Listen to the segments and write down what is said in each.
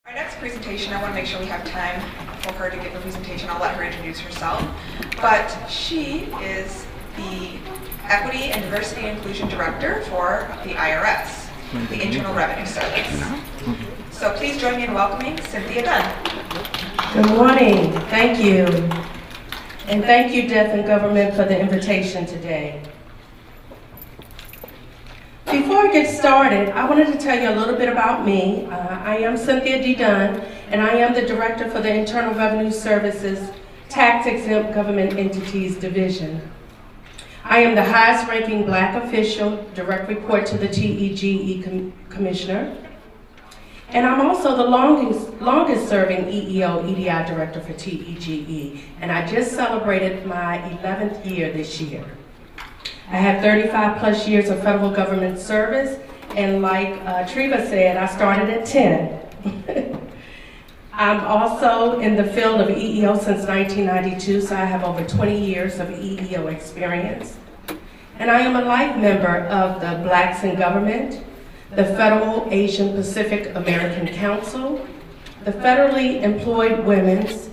Our next presentation, I want to make sure we have time for her to give her presentation. I'll let her introduce herself. But she is the Equity and Diversity Inclusion Director for the IRS, the Internal Revenue Service. So please join me in welcoming Cynthia Dunn. Good morning. Thank you. And thank you, Deaf and Government, for the invitation today. Before I get started, I wanted to tell you a little bit about me. I am Cynthia D. Dunn, and I am the Director for the Internal Revenue Service's Tax-Exempt Government Entities Division. I am the highest-ranking Black official, direct report to the TEGE Commissioner, and I'm also the longest-serving EEO/EDI Director for TEGE, and I just celebrated my 11th year this year. I have 35 plus years of federal government service, and like Treva said, I started at 10. I'm also in the field of EEO since 1992, so I have over 20 years of EEO experience. And I am a life member of the Blacks in Government, the Federal Asian Pacific American Council, the Federally Employed Women's,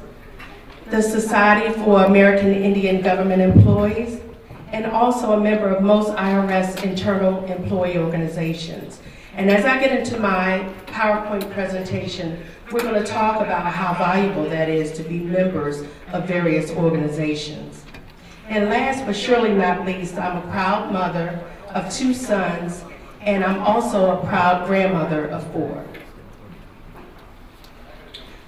the Society for American Indian Government Employees, and also a member of most IRS internal employee organizations. And as I get into my PowerPoint presentation, we're going to talk about how valuable that is to be members of various organizations. And last but surely not least, I'm a proud mother of 2 sons, and I'm also a proud grandmother of 4.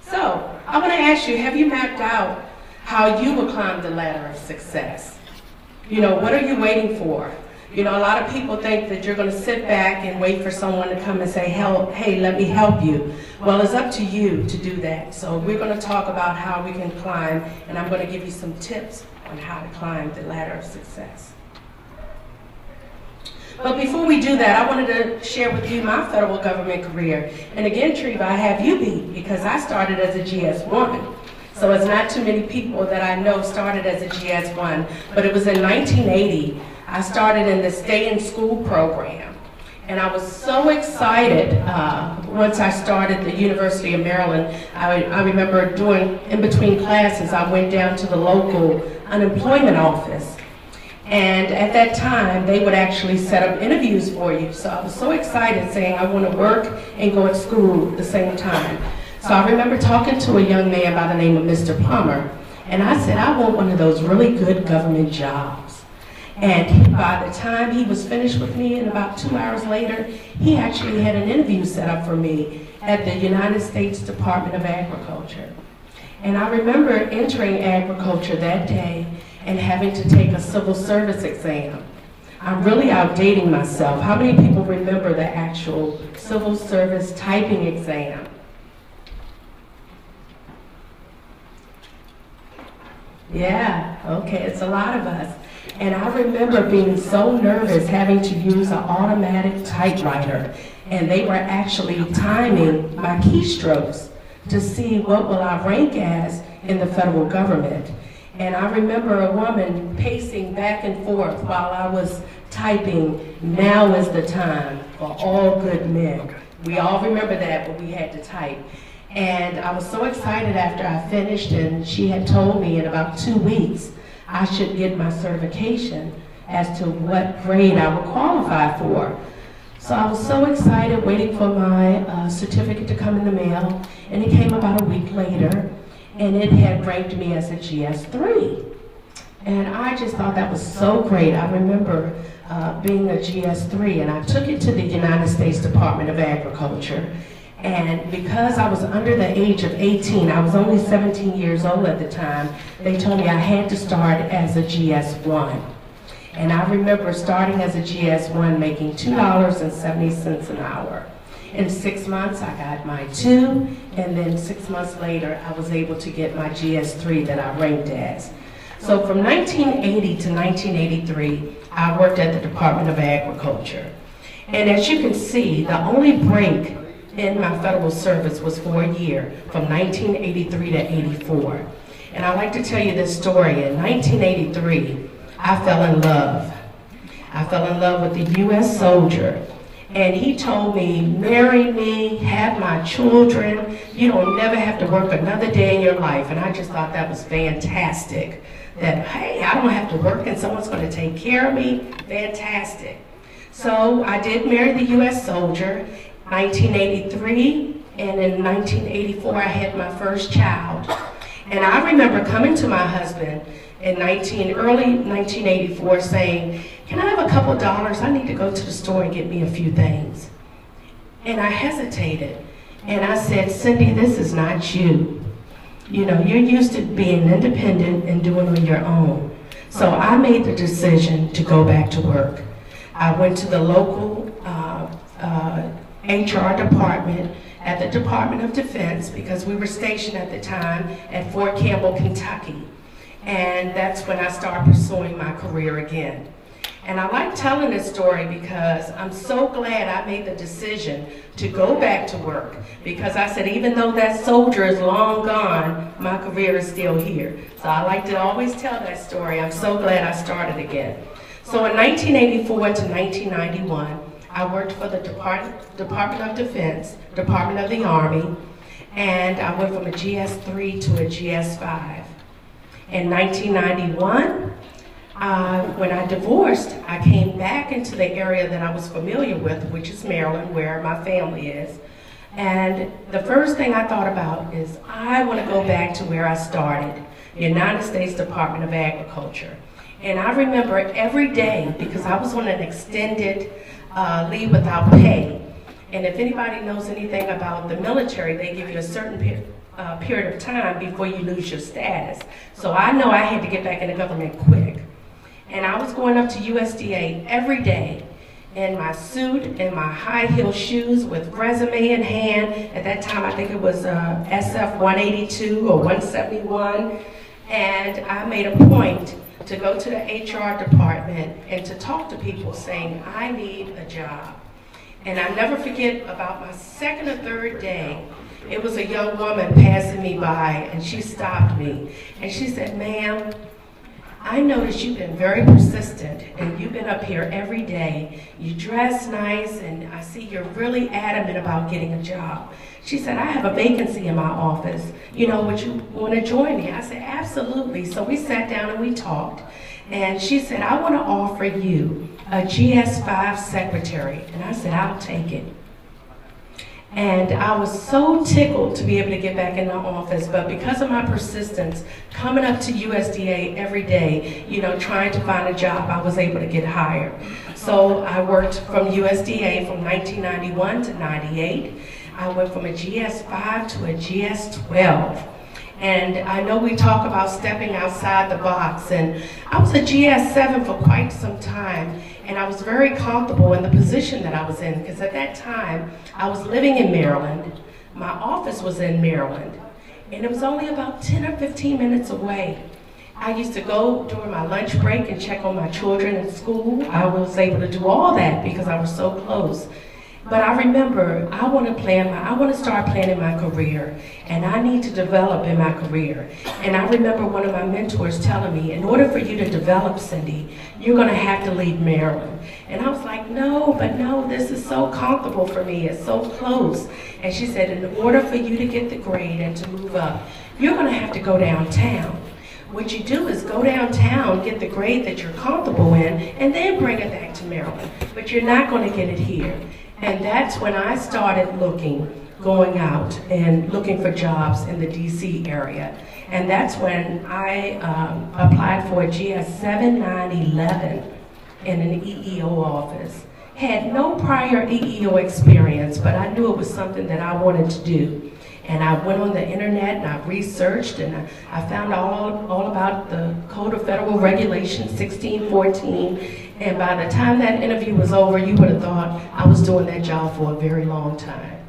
So, I want to ask you, have you mapped out how you will climb the ladder of success? You know, what are you waiting for? You know, a lot of people think that you're going to sit back and wait for someone to come and say, hey, let me help you. Well, it's up to you to do that. So we're going to talk about how we can climb, and I'm going to give you some tips on how to climb the ladder of success. But before we do that, I wanted to share with you my federal government career. And again, Treva, I have you beat because I started as a GS1. So it's not too many people that I know started as a GS1, but it was in 1980. I started in the Stay in School program. And I was so excited once I started the University of Maryland. I remember doing, in between classes, I went down to the local unemployment office. And at that time, they would actually set up interviews for you. So I was so excited saying I want to work and go to school at the same time. So I remember talking to a young man by the name of Mr. Plummer, and I said, I want one of those really good government jobs. And by the time he was finished with me, and about 2 hours later, he actually had an interview set up for me at the United States Department of Agriculture. And I remember entering agriculture that day and having to take a civil service exam. I'm really outdating myself. How many people remember the actual civil service typing exam? Yeah, okay, it's a lot of us. And I remember being so nervous having to use an automatic typewriter, and they were actually timing my keystrokes to see what will I rank as in the federal government. And I remember a woman pacing back and forth while I was typing, "Now is the time for all good men." We all remember that, but we had to type. And I was so excited after I finished, and she had told me in about 2 weeks I should get my certification as to what grade I would qualify for. So I was so excited waiting for my certificate to come in the mail, and it came about a week later, and it had ranked me as a GS3. And I just thought that was so great. I remember being a GS3, and I took it to the United States Department of Agriculture. And because I was under the age of 18, I was only 17 years old at the time, they told me I had to start as a GS1. And I remember starting as a GS1 making $2.70 an hour. In 6 months, I got my 2, and then 6 months later, I was able to get my GS3 that I ranked as. So from 1980 to 1983, I worked at the Department of Agriculture. And as you can see, the only break in my federal service was for a year, from 1983 to 84. And I like to tell you this story. In 1983, I fell in love. I fell in love with a U.S. soldier, And he told me, marry me, have my children, you don't never have to work another day in your life. And I just thought that was fantastic. That, hey, I don't have to work and someone's going to take care of me. Fantastic. So I did marry the U.S. soldier, 1983, and in 1984 I had my first child. And I remember coming to my husband in early 1984 saying, can I have a couple dollars? I need to go to the store and get me a few things. And I hesitated. And I said, Cindy, this is not you. You know, you're used to being independent and doing on your own. So I made the decision to go back to work. I went to the local HR department at the Department of Defense because we were stationed at the time at Fort Campbell, Kentucky. And that's when I started pursuing my career again. And I like telling this story because I'm so glad I made the decision to go back to work, because I said, even though that soldier is long gone, my career is still here. So I like to always tell that story. I'm so glad I started again. So in 1984 to 1991, I worked for the Department of Defense, Department of the Army, and I went from a GS-3 to a GS-5. In 1991, when I divorced, I came back into the area that I was familiar with, which is Maryland, where my family is. And the first thing I thought about is, I want to go back to where I started, the United States Department of Agriculture. And I remember every day, because I was on an extended leave without pay. And if anybody knows anything about the military, they give you a certain period of time before you lose your status. So I know I had to get back in the government quick. And I was going up to USDA every day in my suit and my high heel shoes with resume in hand. At that time, I think it was SF 182 or 171. And I made a point to go to the HR department and to talk to people saying, I need a job. And I never forget, about my second or third day, it was a young woman passing me by, and she stopped me. And she said, ma'am, I noticed you've been very persistent, and you've been up here every day. You dress nice, and I see you're really adamant about getting a job. She said, I have a vacancy in my office. You know, would you want to join me? I said, absolutely. So we sat down and we talked. And she said, I want to offer you a GS-5 secretary. And I said, I'll take it. And I was so tickled to be able to get back in the office, but because of my persistence, coming up to USDA every day, you know, trying to find a job, I was able to get hired. So I worked from USDA from 1991 to 98. I went from a GS-5 to a GS-12. And I know we talk about stepping outside the box, and I was a GS-7 for quite some time, and I was very comfortable in the position that I was in, because at that time, I was living in Maryland. My office was in Maryland, and it was only about 10 or 15 minutes away. I used to go during my lunch break and check on my children at school. I was able to do all that because I was so close. But I remember, I want to start planning my career, and I need to develop in my career. And I remember one of my mentors telling me, in order for you to develop, Cindy, you're going to have to leave Maryland. And I was like, no, but no, this is so comfortable for me, it's so close. And she said, in order for you to get the grade and to move up, you're going to have to go downtown. What you do is go downtown, get the grade that you're comfortable in, and then bring it back to Maryland. But you're not going to get it here. And that's when I started going out and looking for jobs in the DC area. And that's when I applied for a GS-7, 9, 11 in an EEO office. Had no prior EEO experience, but I knew it was something that I wanted to do. And I went on the internet and I researched, and I found all about the Code of Federal Regulations 1614. And by the time that interview was over, you would have thought I was doing that job for a very long time.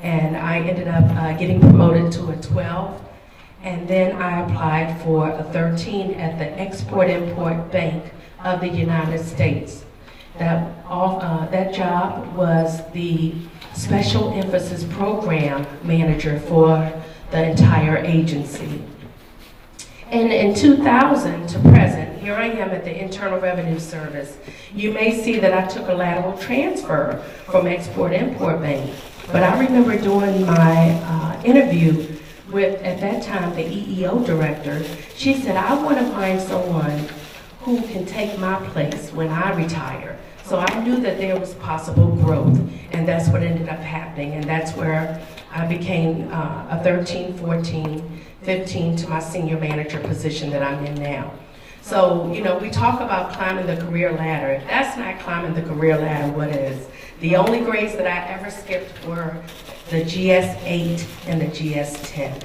And I ended up getting promoted to a 12. And then I applied for a 13 at the Export-Import Bank of the United States. That job was the Special Emphasis Program Manager for the entire agency. And in 2000 to present, here I am at the Internal Revenue Service. You may see that I took a lateral transfer from Export-Import Bank, but I remember doing my interview with, at that time, the EEO director. She said, I want to find someone who can take my place when I retire. So I knew that there was possible growth, and that's what ended up happening, and that's where I became a 13, 14, 15 to my senior manager position that I'm in now. So, you know, we talk about climbing the career ladder. If that's not climbing the career ladder, what is? The only grades that I ever skipped were the GS-8 and the GS-10.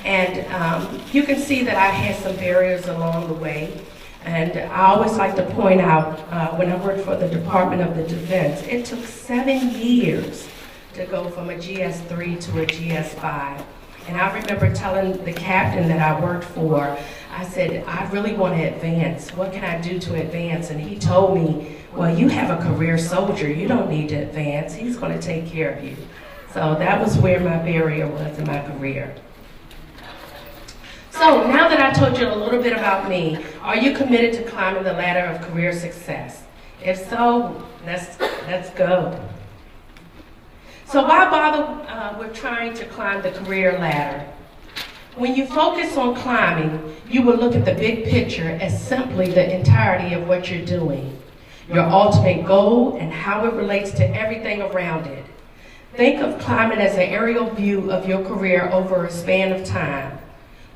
And you can see that I had some barriers along the way. And I always like to point out, when I worked for the Department of the Defense, it took 7 years to go from a GS-3 to a GS-5. And I remember telling the captain that I worked for, I said, I really want to advance. What can I do to advance? And he told me, well, you have a career soldier. You don't need to advance. He's going to take care of you. So that was where my barrier was in my career. So now that I told you a little bit about me, are you committed to climbing the ladder of career success? If so, let's go. So why bother with trying to climb the career ladder? When you focus on climbing, you will look at the big picture as simply the entirety of what you're doing, your ultimate goal and how it relates to everything around it. Think of climbing as an aerial view of your career over a span of time.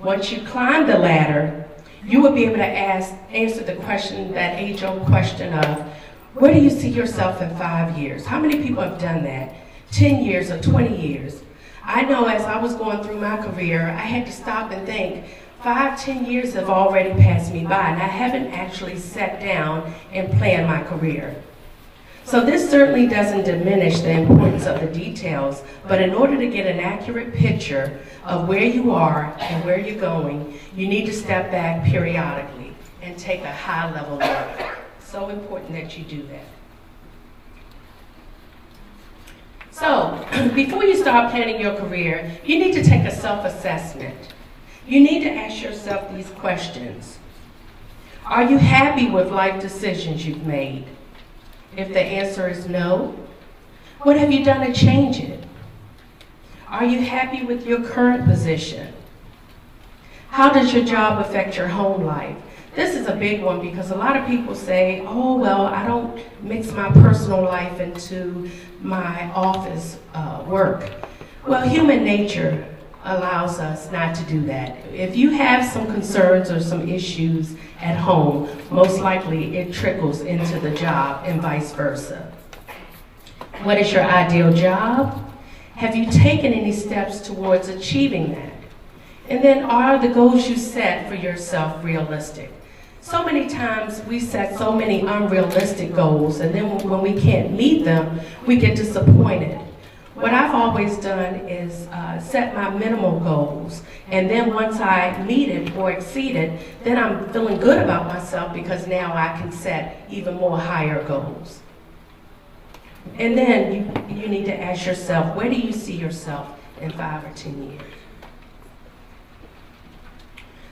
Once you climb the ladder, you will be able to answer the question, that age-old question of, where do you see yourself in 5 years? How many people have done that? 10 years or 20 years? I know as I was going through my career, I had to stop and think, 5, 10 years have already passed me by, and I haven't actually sat down and planned my career. So this certainly doesn't diminish the importance of the details, but in order to get an accurate picture of where you are and where you're going, you need to step back periodically and take a high-level look. So important that you do that. So, before you start planning your career, you need to take a self-assessment. You need to ask yourself these questions. Are you happy with life decisions you've made? If the answer is no, what have you done to change it? Are you happy with your current position? How does your job affect your home life? This is a big one because a lot of people say, oh, well, I don't mix my personal life into my office work. Well, human nature allows us not to do that. If you have some concerns or some issues at home, most likely it trickles into the job and vice versa. What is your ideal job? Have you taken any steps towards achieving that? And then are the goals you set for yourself realistic? So many times we set so many unrealistic goals, and then when we can't meet them, we get disappointed. What I've always done is set my minimal goals, and then once I meet it or exceed it, then I'm feeling good about myself because now I can set even more higher goals. And then you need to ask yourself, where do you see yourself in 5 or 10 years?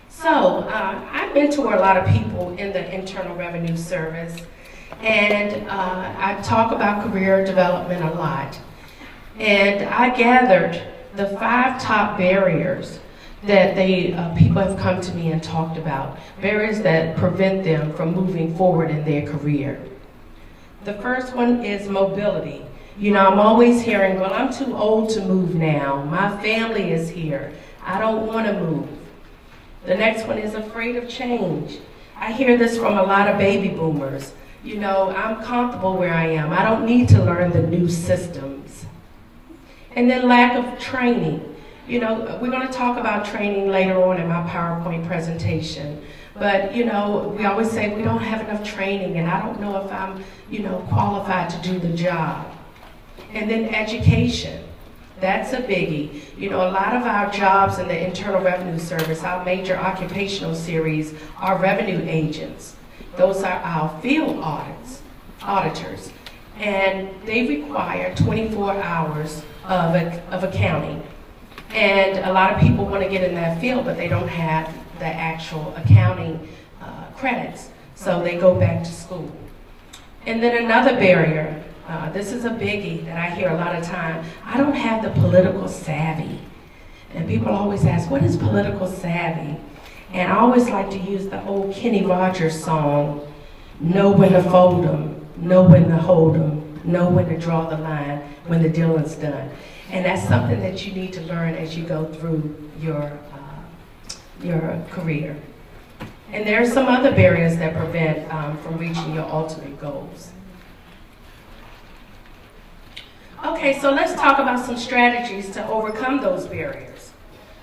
So I mentor a lot of people in the Internal Revenue Service, and I talk about career development a lot. And I gathered the 5 top barriers that people have come to me and talked about, barriers that prevent them from moving forward in their career. The first one is mobility. You know, I'm always hearing, well, I'm too old to move now. My family is here. I don't want to move. The next one is afraid of change. I hear this from a lot of baby boomers. You know, I'm comfortable where I am. I don't need to learn the new systems. And then lack of training. You know, we're going to talk about training later on in my PowerPoint presentation. But, you know, we always say we don't have enough training and I don't know if I'm, you know, qualified to do the job. And then education. That's a biggie. You know, a lot of our jobs in the Internal Revenue Service, our major occupational series, are revenue agents. Those are our field auditors. And they require 24 hours of accounting. And a lot of people want to get in that field, but they don't have the actual accounting credits, so they go back to school. And then another barrier, this is a biggie that I hear a lot of time, I don't have the political savvy. And people always ask, what is political savvy? And I always like to use the old Kenny Rogers song, know when to fold 'em, know when to hold 'em, know when to draw the line when the dealing's done. And that's something that you need to learn as you go through your career. And there are some other barriers that prevent from reaching your ultimate goals. Okay, so let's talk about some strategies to overcome those barriers.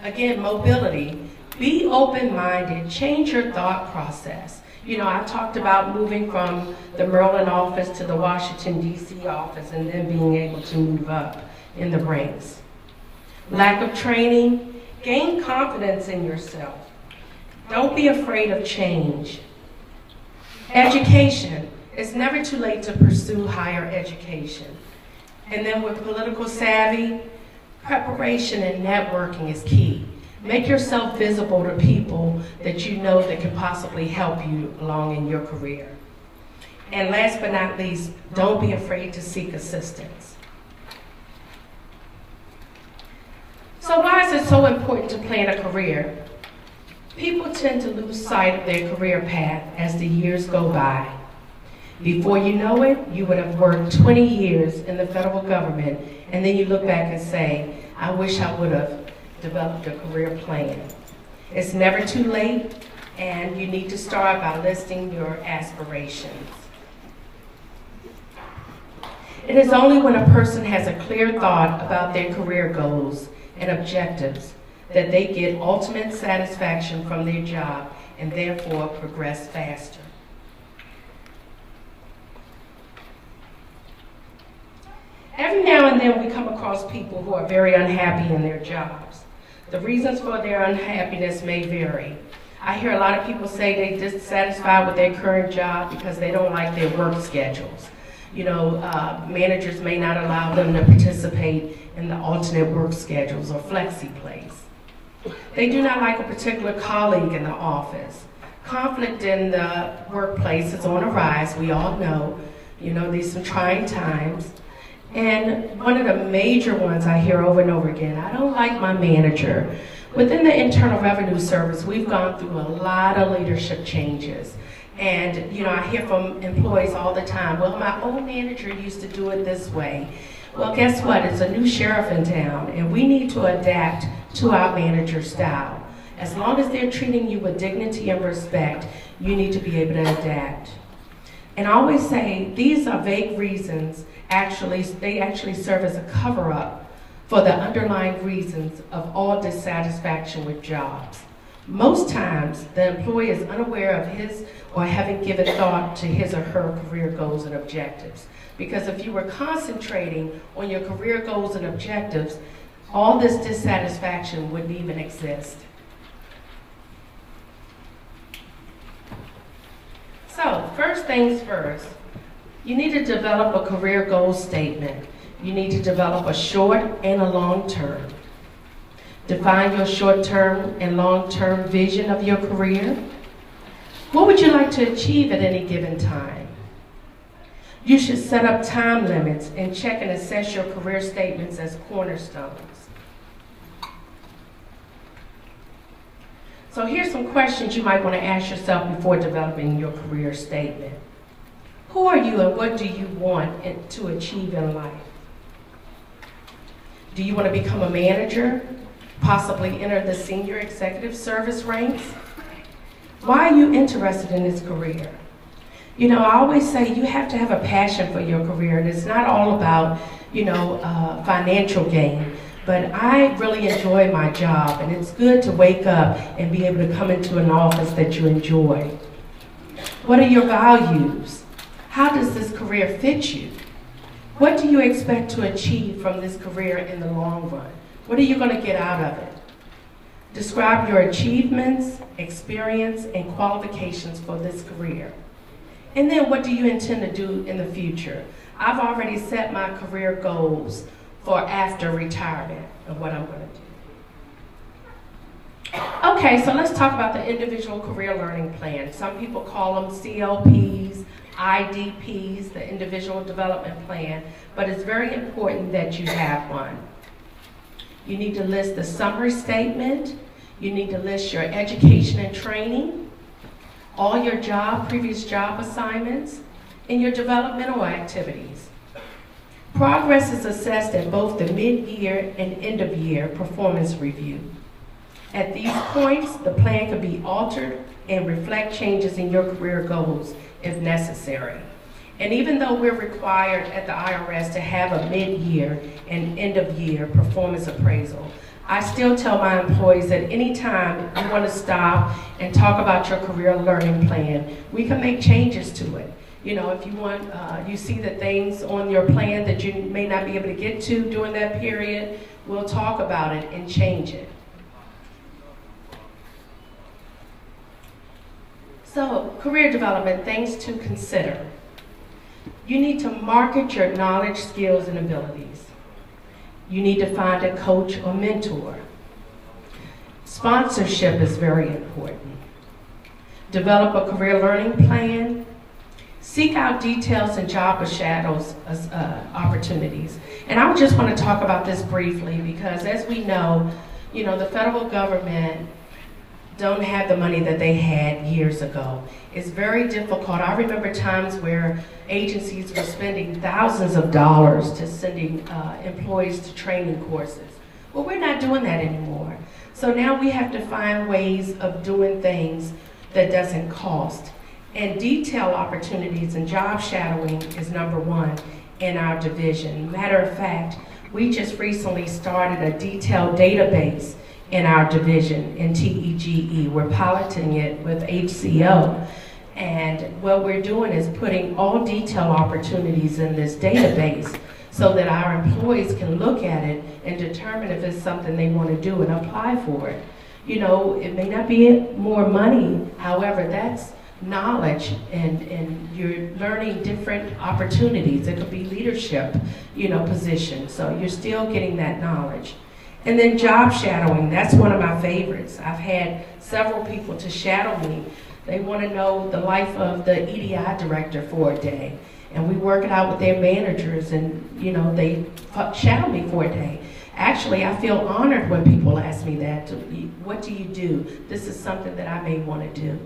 Again, mobility. Be open-minded, change your thought process. You know, I talked about moving from the Maryland office to the Washington, D.C. office and then being able to move up in the ranks. Lack of training, gain confidence in yourself. Don't be afraid of change. Education, it's never too late to pursue higher education. And then with political savvy, preparation and networking is key. Make yourself visible to people that you know that can possibly help you along in your career. And last but not least, don't be afraid to seek assistance. So why is it so important to plan a career? People tend to lose sight of their career path as the years go by. Before you know it, you would have worked 20 years in the federal government, and then you look back and say, I wish I would have developed a career plan. It's never too late, and you need to start by listing your aspirations. It is only when a person has a clear thought about their career goals and objectives that they get ultimate satisfaction from their job and therefore progress faster. Every now and then we come across people who are very unhappy in their jobs. The reasons for their unhappiness may vary. I hear a lot of people say they're dissatisfied with their current job because they don't like their work schedules. You know, managers may not allow them to participate in the alternate work schedules or flexi plays. They do not like a particular colleague in the office. Conflict in the workplace is on a rise, we all know. You know, these some trying times. And one of the major ones I hear over and over again, I don't like my manager. Within the Internal Revenue Service, we've gone through a lot of leadership changes. And, you know, I hear from employees all the time, well, my old manager used to do it this way. Well, guess what? It's a new sheriff in town, and we need to adapt to our manager style. As long as they're treating you with dignity and respect, you need to be able to adapt. And I always say, these are vague reasons. They actually serve as a cover-up for the underlying reasons of all dissatisfaction with jobs. Most times, the employee is unaware of his or haven't given thought to his or her career goals and objectives. Because if you were concentrating on your career goals and objectives, all this dissatisfaction wouldn't even exist. So, first things first, you need to develop a career goal statement. You need to develop a short and a long term. Define your short-term and long-term vision of your career. What would you like to achieve at any given time? You should set up time limits and check and assess your career statements as cornerstones. So here's some questions you might want to ask yourself before developing your career statement. Who are you and what do you want to achieve in life? Do you want to become a manager? Possibly enter the senior executive service ranks? Why are you interested in this career? You know, I always say you have to have a passion for your career, and it's not all about, you know, financial gain. But I really enjoy my job, and it's good to wake up and be able to come into an office that you enjoy. What are your values? How does this career fit you? What do you expect to achieve from this career in the long run? What are you going to get out of it? Describe your achievements, experience, and qualifications for this career. And then what do you intend to do in the future? I've already set my career goals for after retirement of what I'm going to do. Okay, so let's talk about the individual career learning plan. Some people call them CLPs, IDPs, the individual development plan, but it's very important that you have one. You need to list the summary statement, you need to list your education and training, all your previous job assignments, and your developmental activities. Progress is assessed at both the mid-year and end-of-year performance review. At these points, the plan can be altered and reflect changes in your career goals if necessary. And even though we're required at the IRS to have a mid-year and end-of-year performance appraisal, I still tell my employees that anytime you want to stop and talk about your career learning plan, we can make changes to it. You know, if you want, you see the things on your plan that you may not be able to get to during that period, we'll talk about it and change it. So, career development, things to consider. You need to market your knowledge, skills, and abilities. You need to find a coach or mentor. Sponsorship is very important. Develop a career learning plan. Seek out details and job shadows opportunities. And I just want to talk about this briefly because as we know, the federal government don't have the money that they had years ago. It's very difficult. I remember times where agencies were spending thousands of dollars to sending employees to training courses. Well, we're not doing that anymore. So now we have to find ways of doing things that doesn't cost. And detail opportunities and job shadowing is number one in our division. Matter of fact, we just recently started a detailed database in our division in TEGE. We're piloting it with HCO. And what we're doing is putting all detail opportunities in this database so that our employees can look at it and determine if it's something they want to do and apply for it. It may not be more money, however, that's knowledge and you're learning different opportunities. It could be leadership, positions. So you're still getting that knowledge. And then job shadowing, that's one of my favorites. I've had several people to shadow me. They want to know the life of the EDI director for a day. And we work it out with their managers and, they shadow me for a day. Actually, I feel honored when people ask me that. What do you do? This is something that I may want to do.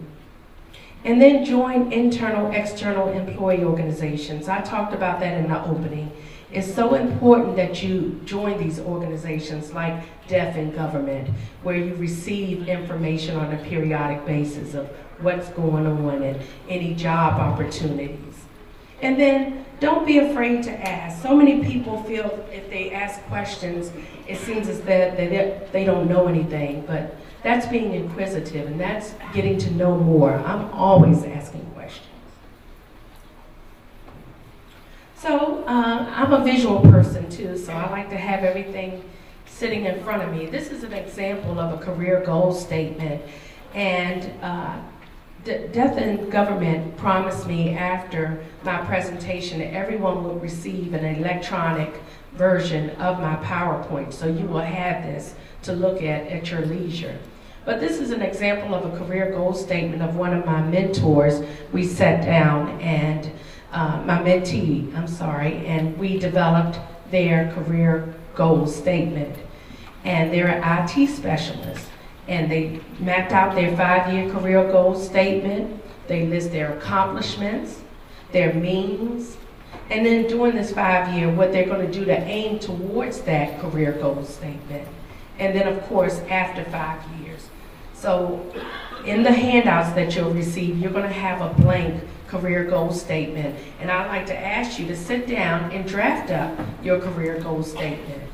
And then join internal, external employee organizations. I talked about that in the opening. It's so important that you join these organizations like Deaf in Government, where you receive information on a periodic basis of what's going on and any job opportunities. And then don't be afraid to ask. So many people feel if they ask questions, it seems as though they don't know anything, but that's being inquisitive and that's getting to know more. I'm always asking questions. So I'm a visual person too, so I like to have everything sitting in front of me. This is an example of a career goal statement, and Deaf in Government promised me after my presentation that everyone will receive an electronic version of my PowerPoint, so you will have this to look at your leisure. But this is an example of a career goal statement of one of my mentors. We sat down and my mentee, and we developed their career goal statement. And they're an IT specialist. And they mapped out their 5-year career goal statement. They list their accomplishments, their means, and then during this 5-year, what they're going to do to aim towards that career goal statement. And then, of course, after 5 years. So in the handouts that you'll receive, you're going to have a blank career goal statement. And I'd like to ask you to sit down and draft up your career goal statement.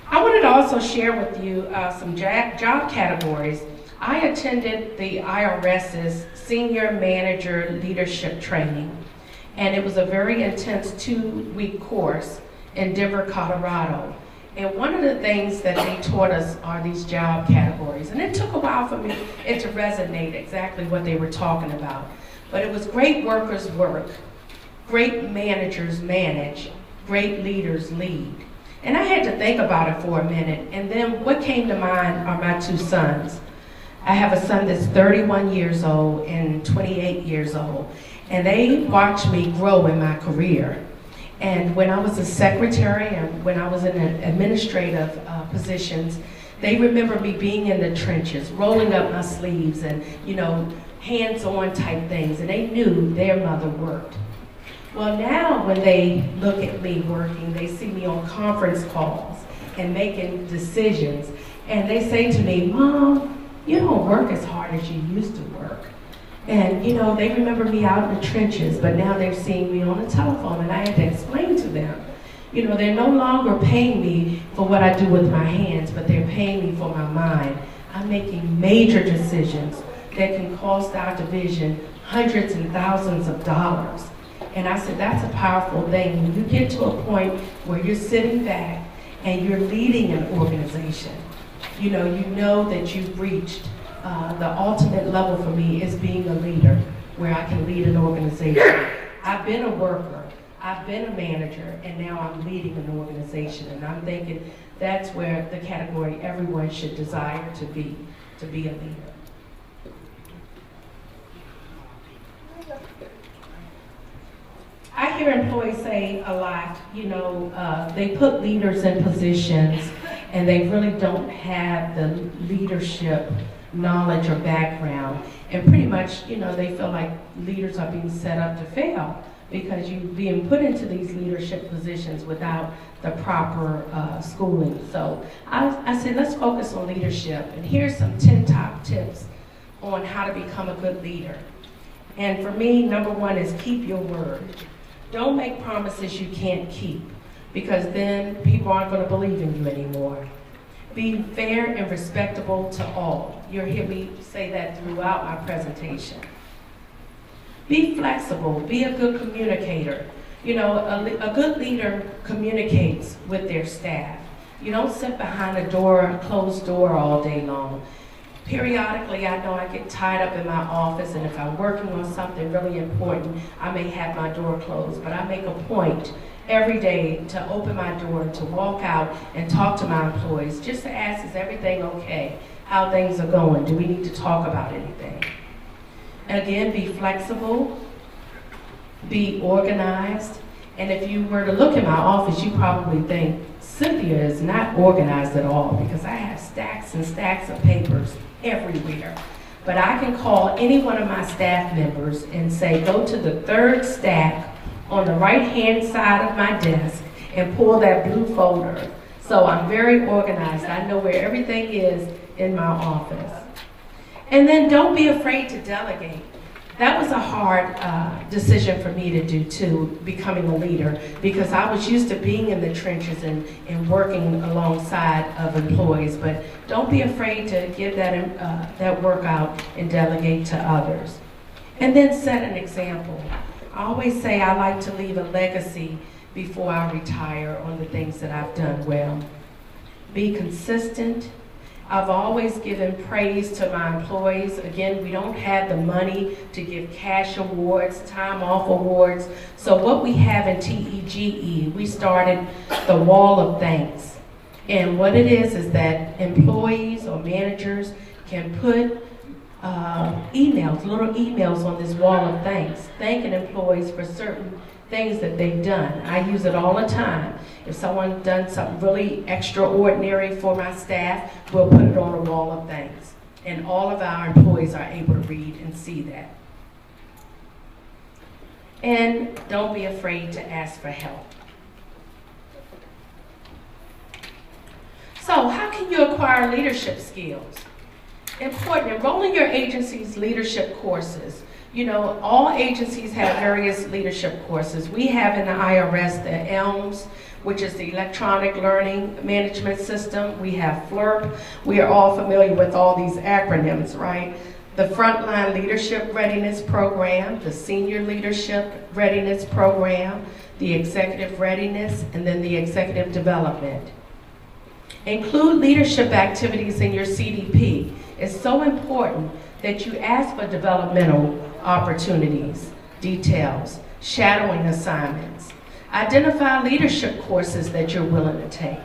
I wanted to also share with you some job categories. I attended the IRS's Senior Manager Leadership Training, and it was a very intense 2-week course in Denver, Colorado. And one of the things that they taught us are these job categories. And it took a while for me to resonate exactly what they were talking about. But it was great workers work, great managers manage, great leaders lead. And I had to think about it for a minute, and then what came to mind are my two sons. I have a son that's 31 years old and 28 years old, and they watched me grow in my career. And when I was a secretary and when I was in administrative positions, they remember me being in the trenches, rolling up my sleeves and, you know, hands-on type things, and they knew their mother worked. Well, now when they look at me working, they see me on conference calls and making decisions, and they say to me, "Mom, you don't work as hard as you used to work." And, you know, they remember me out in the trenches, but now they're seeing me on the telephone, and I had to explain to them, you know, they're no longer paying me for what I do with my hands, but they're paying me for my mind. I'm making major decisions that can cost our division hundreds and thousands of dollars. And I said, that's a powerful thing. When you get to a point where you're sitting back and you're leading an organization, you know that you've reached the ultimate level for me is being a leader, where I can lead an organization. I've been a worker, I've been a manager, and now I'm leading an organization. And I'm thinking that's where the category everyone should desire to be a leader. I hear employees say a lot, you know, they put leaders in positions and they really don't have the leadership knowledge or background. And pretty much, you know, they feel like leaders are being set up to fail because you're being put into these leadership positions without the proper schooling. So I said, let's focus on leadership. And here's some 10 top tips on how to become a good leader. And for me, number one is keep your word. Don't make promises you can't keep, because then people aren't going to believe in you anymore. Be fair and respectable to all. You'll hear me say that throughout my presentation. Be flexible. Be a good communicator. You know, a good leader communicates with their staff. You don't sit behind a closed door all day long. Periodically, I know I get tied up in my office, and if I'm working on something really important, I may have my door closed, but I make a point every day to open my door, to walk out and talk to my employees, just to ask, is everything okay? How things are going? Do we need to talk about anything? And again, be flexible, be organized, and if you were to look in my office, you probably think, Cynthia is not organized at all, because I have stacks and stacks of papers everywhere. But I can call any one of my staff members and say, go to the third stack on the right-hand side of my desk and pull that blue folder. So I'm very organized. I know where everything is in my office. And then don't be afraid to delegate. That was a hard decision for me to do too, becoming a leader, because I was used to being in the trenches and working alongside of employees. But don't be afraid to give that work out and delegate to others. And then set an example. I always say I like to leave a legacy before I retire on the things that I've done well. Be consistent. I've always given praise to my employees. Again, we don't have the money to give cash awards, time off awards. So what we have in TEGE, we started the Wall of Thanks. And what it is that employees or managers can put little emails on this Wall of Thanks, thanking employees for certain things that they've done. I use it all the time. If someone done something really extraordinary for my staff, we'll put it on a Wall of Thanks. And all of our employees are able to read and see that. And don't be afraid to ask for help. So how can you acquire leadership skills? Important, enroll in your agency's leadership courses. You know, all agencies have various leadership courses. We have in the IRS the ELMS, which is the Electronic Learning Management System. We have FLIRP. We are all familiar with all these acronyms, right? The Frontline Leadership Readiness Program, the Senior Leadership Readiness Program, the Executive Readiness, and then the Executive Development. Include leadership activities in your CDP. It's so important that you ask for developmental opportunities, details, shadowing assignments. Identify leadership courses that you're willing to take.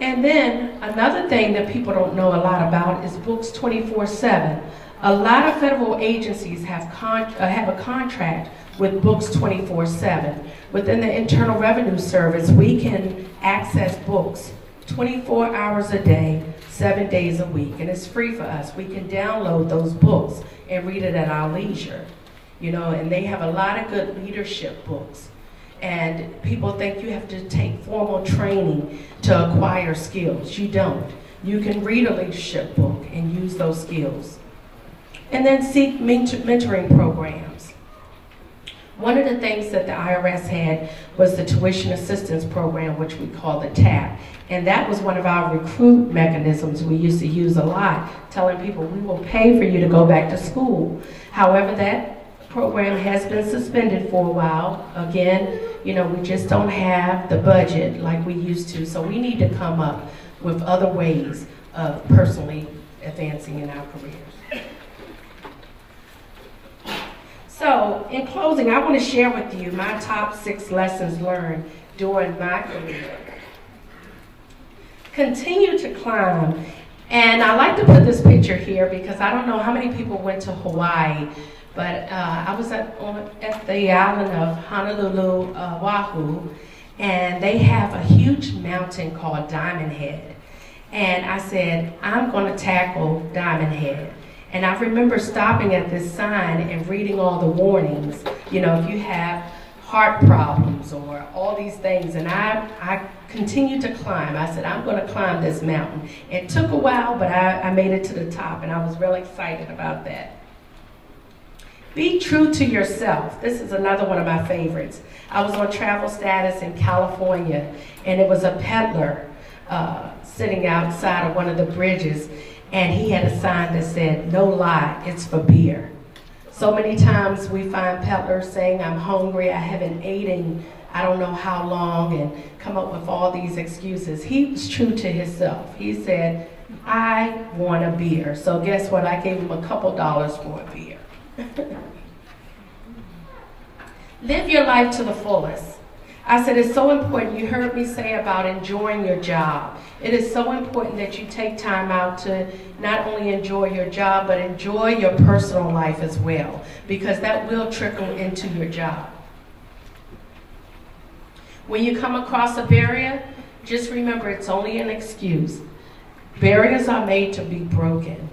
And then another thing that people don't know a lot about is Books 24/7. A lot of federal agencies have a contract with Books 24/7. Within the Internal Revenue Service, we can access books 24 hours a day, 7 days a week, and it's free for us. We can download those books and read it at our leisure, you know, and they have a lot of good leadership books. And people think you have to take formal training to acquire skills. You don't. You can read a leadership book and use those skills. And then seek mentoring programs. One of the things that the IRS had was the tuition assistance program, which we call the TAP. And that was one of our recruit mechanisms we used to use a lot, telling people we will pay for you to go back to school. However, that program has been suspended for a while. Again, you know, we just don't have the budget like we used to, so we need to come up with other ways of personally advancing in our careers. So, in closing, I want to share with you my top 6 lessons learned during my career. Continue to climb. And I like to put this picture here because I don't know how many people went to Hawaii, but I was at the island of Honolulu, Oahu, and they have a huge mountain called Diamond Head. And I said, I'm going to tackle Diamond Head. And I remember stopping at this sign and reading all the warnings, you know, if you have heart problems or all these things. And I continued to climb. I said, I'm going to climb this mountain. It took a while, but I made it to the top, and I was really excited about that. Be true to yourself. This is another one of my favorites. I was on travel status in California, and it was a peddler sitting outside of one of the bridges, and he had a sign that said, no lie, it's for beer. So many times we find peddlers saying, I'm hungry, I haven't eaten, I don't know how long, and come up with all these excuses. He was true to himself. He said, I want a beer. So guess what? I gave him a couple dollars for a beer. Live your life to the fullest. I said it's so important. You heard me say about enjoying your job. It is so important that you take time out to not only enjoy your job, but enjoy your personal life as well, because that will trickle into your job. When you come across a barrier, just remember it's only an excuse. Barriers are made to be broken.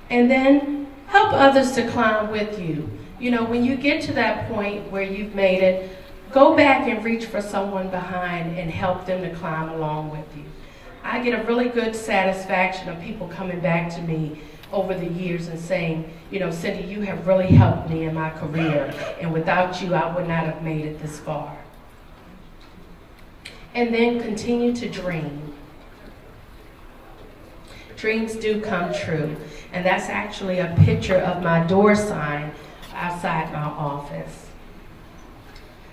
And then help others to climb with you. You know, when you get to that point where you've made it, go back and reach for someone behind and help them to climb along with you. I get a really good satisfaction of people coming back to me over the years and saying, you know, Cindy, you have really helped me in my career, and without you, I would not have made it this far. And then continue to dream. Dreams do come true, and that's actually a picture of my door sign outside my office.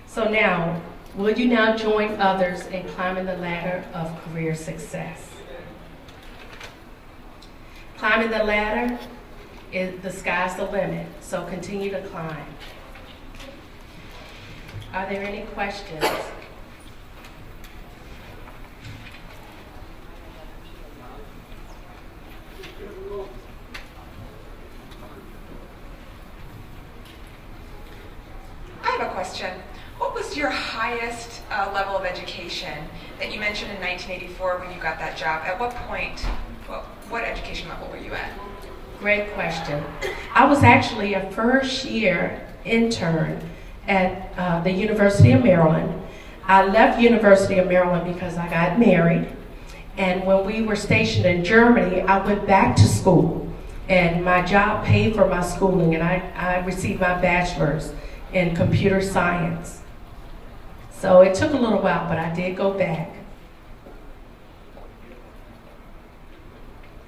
So now, will you now join others in climbing the ladder of career success? Climbing the ladder, the sky's the limit, so continue to climb. Are there any questions? I have a question. What was your highest level of education that you mentioned in 1984 when you got that job? At what point, what education level were you at? Great question. I was actually a first-year intern at the University of Maryland. I left University of Maryland because I got married, and when we were stationed in Germany, I went back to school, and my job paid for my schooling, and I received my bachelor's in computer science. So it took a little while, but I did go back.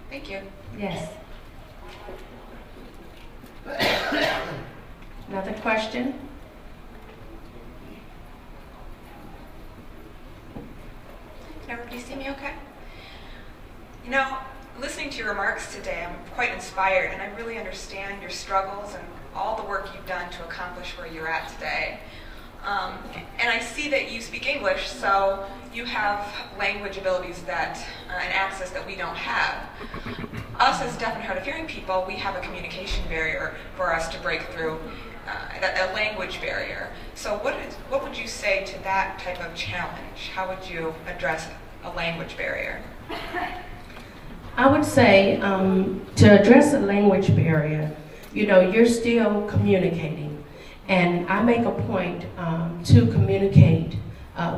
Thank you. Yes. Another question? Can everybody see me okay? You know, listening to your remarks today, I'm quite inspired, and I really understand your struggles and all the work you've done to accomplish where you're at today. And I see that you speak English, so you have language abilities that and access that we don't have. Us as deaf and hard of hearing people, we have a communication barrier for us to break through, a language barrier. So what would you say to that type of challenge? How would you address a language barrier? I would say to address a language barrier, you know, you're still communicating. And I make a point to communicate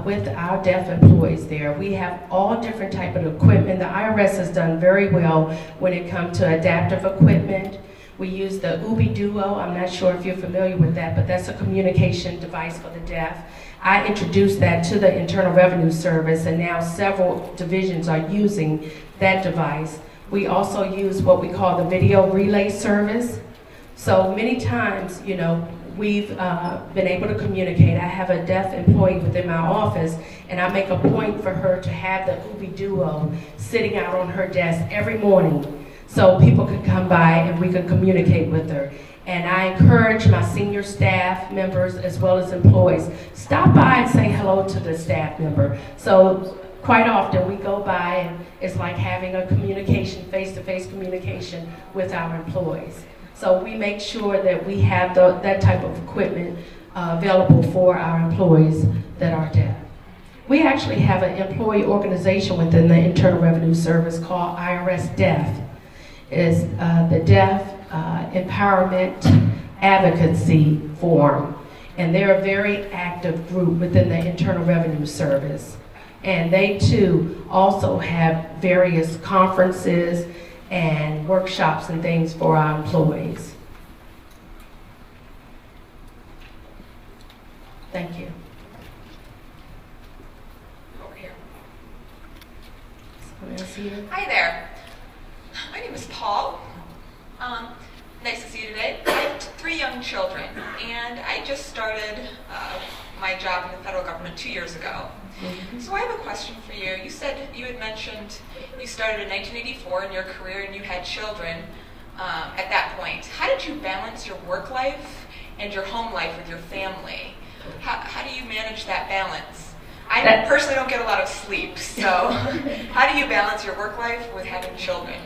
with our deaf employees there. We have all different type of equipment. The IRS has done very well when it comes to adaptive equipment. We use the Ubi Duo. I'm not sure if you're familiar with that, but that's a communication device for the deaf. I introduced that to the Internal Revenue Service, and now several divisions are using that device. We also use what we call the video relay service. So many times, you know, we've been able to communicate. I have a deaf employee within my office, and I make a point for her to have the Ubi Duo sitting out on her desk every morning so people could come by and we could communicate with her. And I encourage my senior staff members as well as employees, stop by and say hello to the staff member. So quite often we go by and it's like having a communication, face-to-face communication with our employees. So we make sure that we have that type of equipment available for our employees that are deaf. We actually have an employee organization within the Internal Revenue Service called IRS Deaf. It's the Deaf Empowerment Advocacy Forum. And they're a very active group within the Internal Revenue Service. And they too also have various conferences and workshops and things for our employees. Thank you. Over here. Someone else here? Hi there. My name is Paul. Nice to see you today. I have 3 young children, and I just started my job in the federal government 2 years ago. So I have a question for you. You said you had mentioned you started in 1984 in your career and you had children at that point. How did you balance your work life and your home life with your family? How do you manage that balance? I personally don't get a lot of sleep, so how do you balance your work life with having children?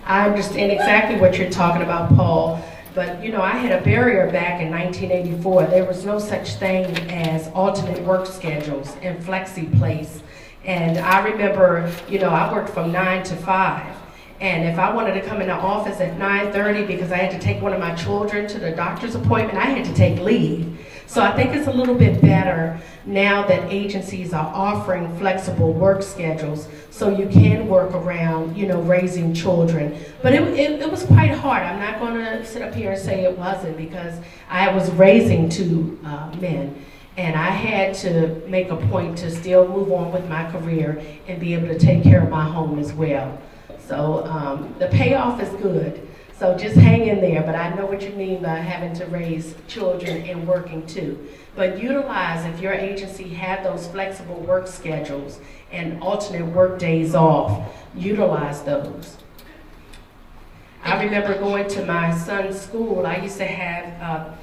I understand exactly what you're talking about, Paul. But, you know, I had a barrier back in 1984. There was no such thing as alternate work schedules and flexi place. And I remember, you know, I worked from 9 to 5. And if I wanted to come in the office at 9:30 because I had to take one of my children to the doctor's appointment, I had to take leave. So I think it's a little bit better now that agencies are offering flexible work schedules so you can work around, you know, raising children. But it was quite hard. I'm not going to sit up here and say it wasn't, because I was raising 2 men. And I had to make a point to still move on with my career and be able to take care of my home as well. So the payoff is good. So just hang in there, but I know what you mean by having to raise children and working too. But utilize, if your agency had those flexible work schedules and alternate work days off, utilize those. I remember going to my son's school. I used to have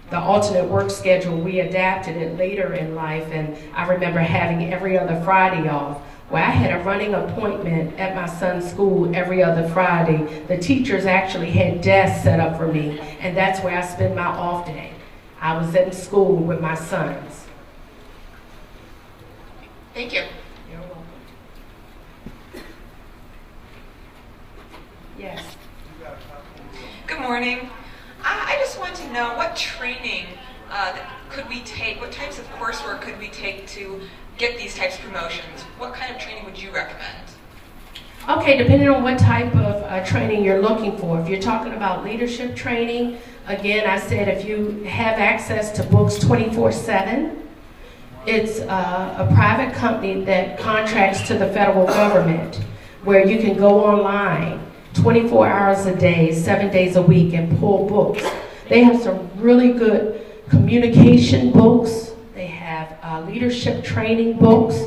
the alternate work schedule. We adapted it later in life, and I remember having every other Friday off. Well, I had a running appointment at my son's school every other Friday. The teachers actually had desks set up for me, and that's where I spent my off day. I was in school with my sons. Thank you. You're welcome. Yes. Good morning. I just want to know what training could we take, what types of coursework could we take to get these types of promotions? What kind of training would you recommend? Okay, depending on what type of training you're looking for. If you're talking about leadership training, again, I said if you have access to books 24/7, it's a private company that contracts to the federal government where you can go online 24 hours a day, 7 days a week and pull books. They have some really good communication books. They have leadership training books.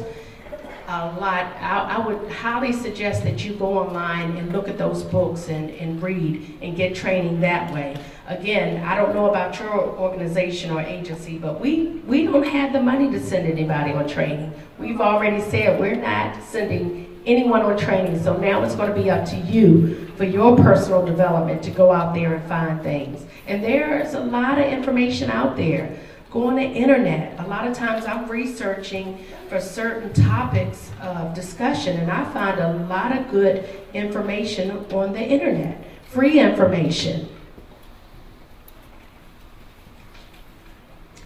a lot. I would highly suggest that you go online and look at those books and read and get training that way. Again, I don't know about your organization or agency, but we don't have the money to send anybody on training. We've already said we're not sending anyone on training, so now it's going to be up to you for your personal development to go out there and find things. And there's a lot of information out there. Go on the internet. A lot of times I'm researching for certain topics of discussion, and I find a lot of good information on the internet, free information.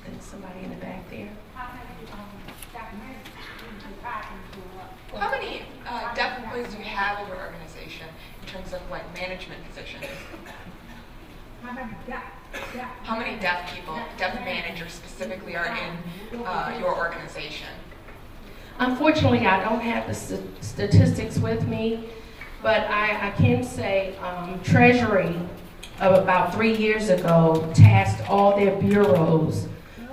There's somebody in the back there. How many deaf employees do you have in your organization in terms of like management positions? How many deaf people, deaf managers specifically, are in your organization? Unfortunately, I don't have the statistics with me, but I can say Treasury about 3 years ago tasked all their bureaus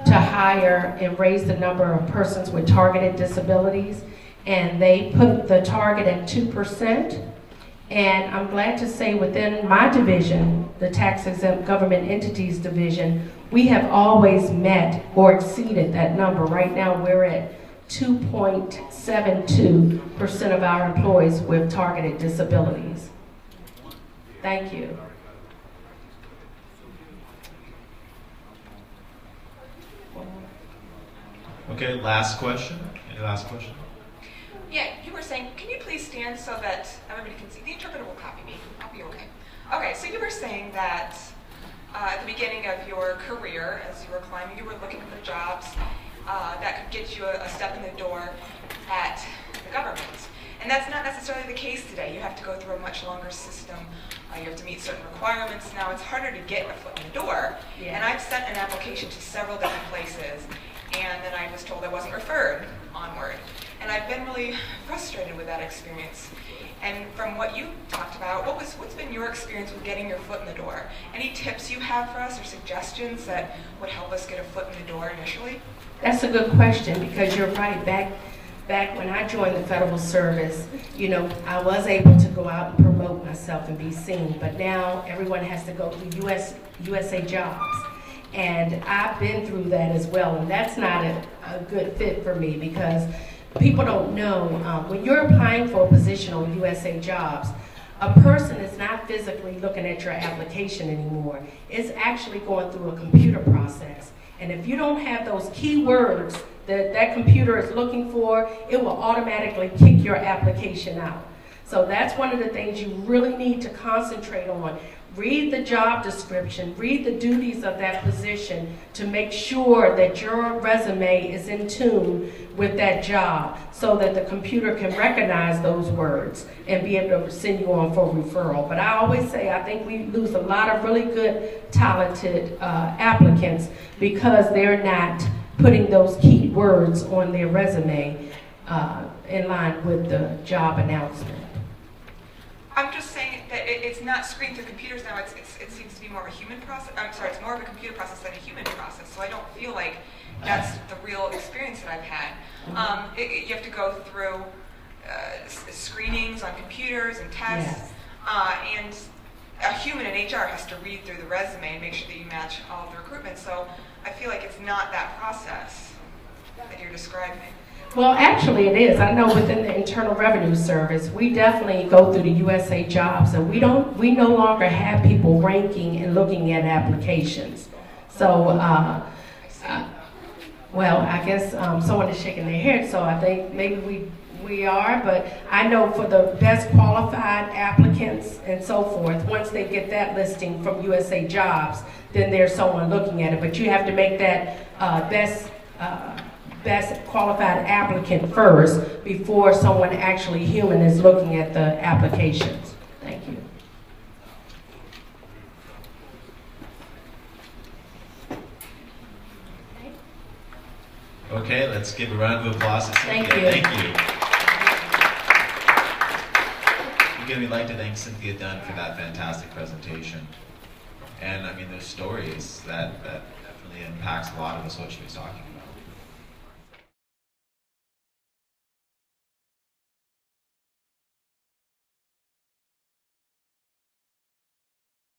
to hire and raise the number of persons with targeted disabilities, and they put the target at 2%. And I'm glad to say within my division, the tax-exempt government entities division, we have always met or exceeded that number. Right now we're at 2.72% of our employees with targeted disabilities. Thank you. Okay, last question. Any last question? Yeah, you were saying, can you please stand so that everybody can see? The interpreter will copy me. I'll be okay. Okay, so you were saying that at the beginning of your career, as you were climbing, you were looking for jobs that could get you a step in the door at the government. And that's not necessarily the case today. You have to go through a much longer system. You have to meet certain requirements. Now it's harder to get a foot in the door. Yeah. And I've sent an application to several different places, and then I was told I wasn't referred onward. And I've been really frustrated with that experience. And from what you talked about, what's been your experience with getting your foot in the door? Any tips you have for us or suggestions that would help us get a foot in the door initially? That's a good question, because you're right. Back when I joined the federal service, you know, I was able to go out and promote myself and be seen. But now everyone has to go through USA Jobs. And I've been through that as well. And that's not a good fit for me, because people don't know, when you're applying for a position on USA Jobs, a person is not physically looking at your application anymore. It's actually going through a computer process. And if you don't have those keywords that that computer is looking for, it will automatically kick your application out. So that's one of the things you really need to concentrate on. Read the job description, read the duties of that position to make sure that your resume is in tune with that job, so that the computer can recognize those words and be able to send you on for referral. But I always say, I think we lose a lot of really good, talented applicants because they're not putting those key words on their resume in line with the job announcement. I'm just saying that it's not screened through computers now. It seems to be more of a human process. I'm sorry, it's more of a computer process than a human process. So I don't feel like that's the real experience that I've had. You have to go through screenings on computers and tests, yes. And a human in HR has to read through the resume and make sure that you match all of the recruitment. So I feel like it's not that process that you're describing. Well, actually it is. I know within the Internal Revenue Service, we definitely go through the USA Jobs, and we no longer have people ranking and looking at applications. So, well, I guess someone is shaking their head, so I think maybe we are, but I know for the best qualified applicants and so forth, once they get that listing from USA Jobs, then there's someone looking at it. But you have to make that best qualified applicant first before someone actually human is looking at the applications. Thank you. Okay, let's give a round of applause to Cynthia. Thank you. Thank you. Again, we'd like to thank Cynthia Dunn for that fantastic presentation. And I mean, those stories that definitely impacts a lot of us what she was talking about.